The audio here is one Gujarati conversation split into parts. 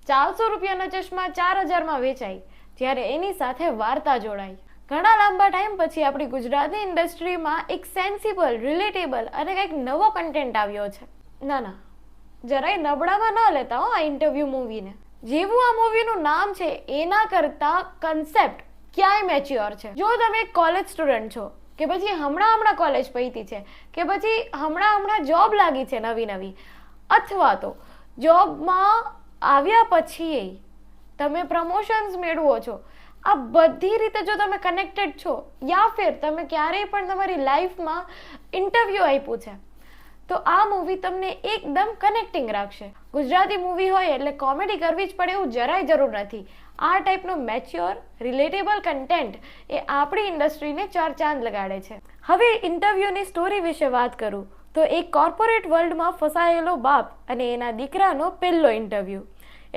₹400 ચશ્મા 4000માં વેચાય, જ્યારે એની સાથે વાર્તા જોડાઈ. ઘણા લાંબા ટાઈમ પછી આપણી ગુજરાતી ઇન્ડસ્ટ્રીમાં એક સેન્સિબલ, રિલેટેબલ અને કંઈક નવો કન્ટેન્ટ આવ્યો છે. ના, જરાય નબળામાં ન લેતા હો આ ઇન્ટરવ્યૂ મૂવીને. જેવું આ મૂવીનું નામ છે એના કરતા કન્સેપ્ટ ક્યાંય મેચ્યોર છે. જો તમે કોલેજ સ્ટુડન્ટ છો, કે પછી હમણાં કોલેજ પૈતી છે, કે પછી હમણાં જોબ લાગી છે નવી, અથવા તો જોબમાં આવ્યા પછી તમે પ્રમોશન્સ મેળવો છો, આ બધી રીતે જો તમે કનેક્ટેડ છો, યા ફિર તમે ક્યારેય પણ તમારી લાઈફમાં ઇન્ટરવ્યૂ આપ્યું છે, તો આ મૂવી તમને એકદમ કનેક્ટિંગ રાખશે. ગુજરાતી મૂવી હોય એટલે કોમેડી કરવી જ પડે એવું જરાય જરૂર નથી. આ ટાઈપનું મેચ્યોર, રિલેટેબલ કન્ટેન્ટ એ આપણી ઇન્ડસ્ટ્રીને 4 ચાંદ લગાડે છે. હવે ઇન્ટરવ્યૂની સ્ટોરી વિશે વાત કરું તો એક કોર્પોરેટ વર્લ્ડમાં ફસાયેલો બાપ અને એના દીકરાનો પહેલો ઇન્ટરવ્યૂ.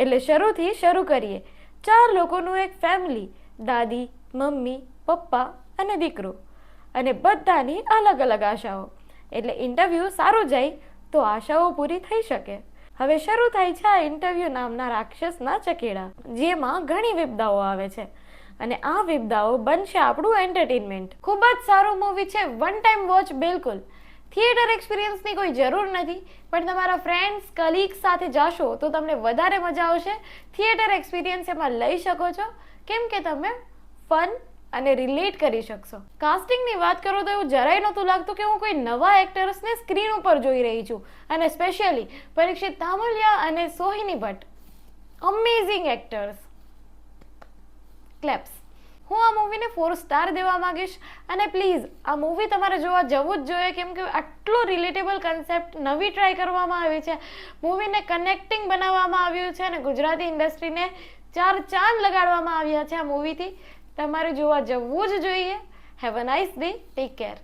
એટલે શરૂ કરીએ. 4 લોકોનું એક ફેમિલી, દાદી, મમ્મી, પપ્પા અને દીકરો, અને બધાની અલગ અલગ આશાઓ. એટલે ઇન્ટરવ્યૂ સારું જાય તો આશાઓ પૂરી થઈ શકે. હવે શરૂ થાય છે આ ઇન્ટરવ્યૂ નામના રાક્ષસના ચકેડા, જેમાં ઘણી વિપદાઓ આવે છે, અને આ વિપદાઓ બનશે આપણું એન્ટરટેનમેન્ટ. ખૂબ જ સારું મૂવી છે, વન ટાઈમ વોચ બિલકુલ. થિયેટર એક્સપિરિયન્સની કોઈ જરૂર નથી, પણ તમારા ફ્રેન્ડ્સ, કલીગ્સ સાથે જાશો તો તમને વધારે મજા આવશે. થિયેટર એક્સપિરિયન્સ એમાં લઈ શકો છો, કેમ કે તમે ફન અને રિલેટ કરી શકશો. કાસ્ટિંગની વાત કરો તો એવું જરાય નહોતું લાગતું કે હું કોઈ નવા એક્ટર્સને સ્ક્રીન ઉપર જોઈ રહી છું, અને સ્પેશિયલી પરીક્ષિત તામલિયા અને સોહિની ભટ્ટ, અમેઝિંગ એક્ટર્સ. ક્લેપ્સ. હું આ મૂવીને 4 સ્ટાર દેવા માંગીશ, અને પ્લીઝ આ મૂવી તમારે જોવા જવું જ જોઈએ, કેમ કે આટલો રિલેટેબલ કન્સેપ્ટ નવી ટ્રાય કરવામાં આવી છે. મૂવીને કનેક્ટિંગ બનાવવામાં આવ્યું છે, અને ગુજરાતી ઇન્ડસ્ટ્રીને 4 ચાંદ લગાડવામાં આવ્યા છે આ મૂવીથી. તમારે જોવા જવું જ જોઈએ. Have a nice day. Take care.